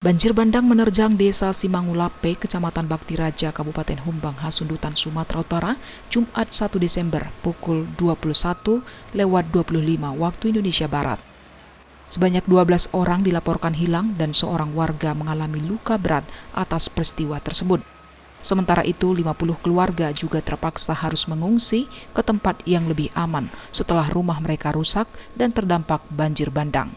Banjir bandang menerjang desa Simangulape, Kecamatan Bakti Raja, Kabupaten Humbang Hasundutan, Sumatera Utara, Jumat 1 Desember pukul 21.25 waktu Indonesia Barat. Sebanyak 12 orang dilaporkan hilang dan seorang warga mengalami luka berat atas peristiwa tersebut. Sementara itu, 50 keluarga juga terpaksa harus mengungsi ke tempat yang lebih aman setelah rumah mereka rusak dan terdampak banjir bandang.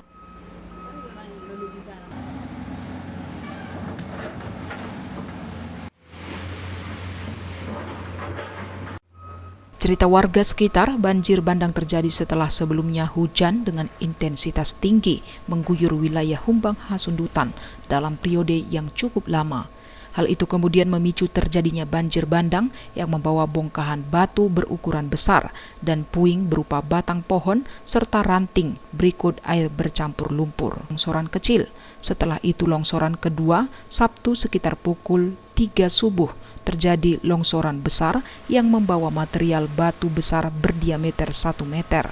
Cerita warga sekitar, banjir bandang terjadi setelah sebelumnya hujan dengan intensitas tinggi mengguyur wilayah Humbang Hasundutan dalam periode yang cukup lama. Hal itu kemudian memicu terjadinya banjir bandang yang membawa bongkahan batu berukuran besar dan puing berupa batang pohon serta ranting berikut air bercampur lumpur. Longsoran kecil. Setelah itu longsoran kedua, Sabtu sekitar pukul 3 subuh, terjadi longsoran besar yang membawa material batu besar berdiameter 1 meter.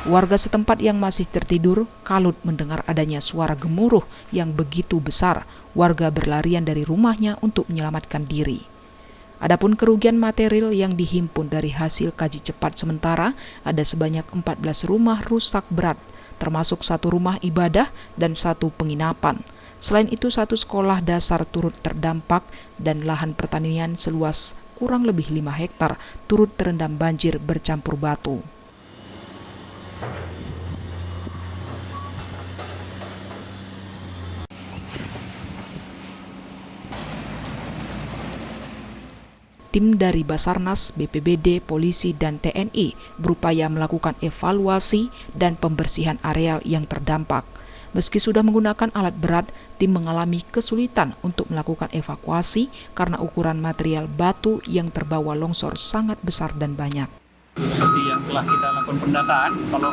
Warga setempat yang masih tertidur kalut mendengar adanya suara gemuruh yang begitu besar. Warga berlarian dari rumahnya untuk menyelamatkan diri. Adapun kerugian material yang dihimpun dari hasil kaji cepat sementara, ada sebanyak 14 rumah rusak berat, termasuk 1 rumah ibadah dan 1 penginapan. Selain itu, 1 sekolah dasar turut terdampak dan lahan pertanian seluas kurang lebih 5 hektar turut terendam banjir bercampur batu. Tim dari Basarnas, BPBD, polisi, dan TNI berupaya melakukan evaluasi dan pembersihan areal yang terdampak. Meski sudah menggunakan alat berat, tim mengalami kesulitan untuk melakukan evakuasi karena ukuran material batu yang terbawa longsor sangat besar dan banyak. Seperti yang telah kita lakukan pendataan, kalau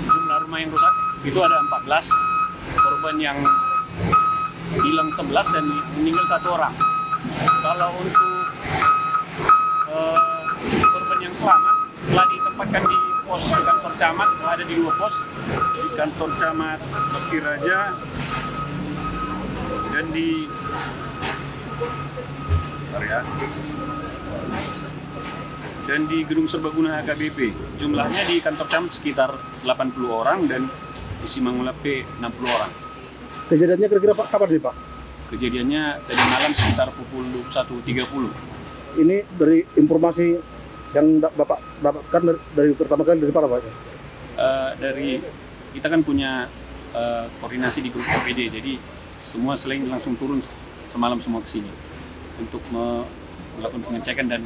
jumlah rumah yang rusak itu ada 14, korban yang hilang 11 dan meninggal 1 orang. Kalau untuk korban yang selamat telah ditempatkan di pos di kantor camat, ada di 2 pos, di kantor camat Bakti Raja dan di gedung serbaguna HKBP. Jumlahnya di kantor camat sekitar 80 orang dan di Simangulape 60 orang. Kejadiannya kira-kira Pak kapan nih Pak? Kejadiannya tadi malam sekitar pukul 21.30. Ini dari informasi yang Bapak dapatkan dari pertama kali dari mana Pak? Dari kita kan punya koordinasi di grup OPD, jadi semua selain langsung turun semalam semua ke sini untuk melakukan pengecekan dan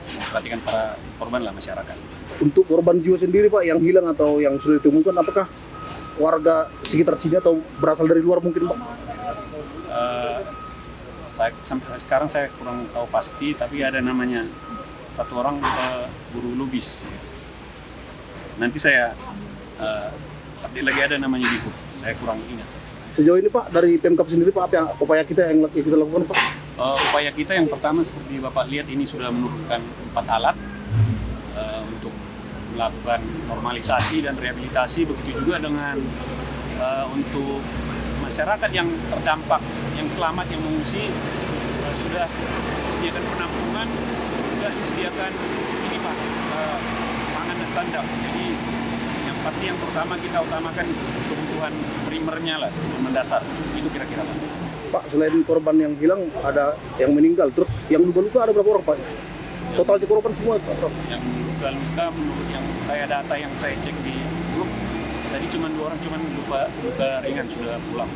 memperhatikan para korban lah masyarakat. Untuk korban jiwa sendiri Pak yang hilang atau yang sudah ditemukan, apakah warga sekitar sini atau berasal dari luar mungkin Pak? Sampai sekarang saya kurang tahu pasti, tapi ada namanya 1 orang guru lubis. Nanti saya update lagi, ada namanya di grup. Saya kurang ingat. Sejauh ini Pak dari Pemkab sendiri Pak, apa yang upaya kita yang kita lakukan Pak? Upaya kita yang pertama seperti Bapak lihat ini sudah menurunkan 4 alat untuk melakukan normalisasi dan rehabilitasi. Begitu juga dengan untuk masyarakat yang terdampak, yang selamat, yang mengungsi, sudah disediakan penampungan, juga disediakan ini Pak, pangan dan sandang. Jadi yang pasti yang pertama kita utamakan kebutuhan primernya lah, mendasar. Itu kira-kira Pak. Pak, selain korban yang hilang, ada yang meninggal, terus yang luka-luka ada berapa orang Pak? Totalnya korban semua Pak? Yang luka-luka menurut yang saya data yang saya cek di grup, tadi cuma 2 orang, cuma luka ringan sudah pulang.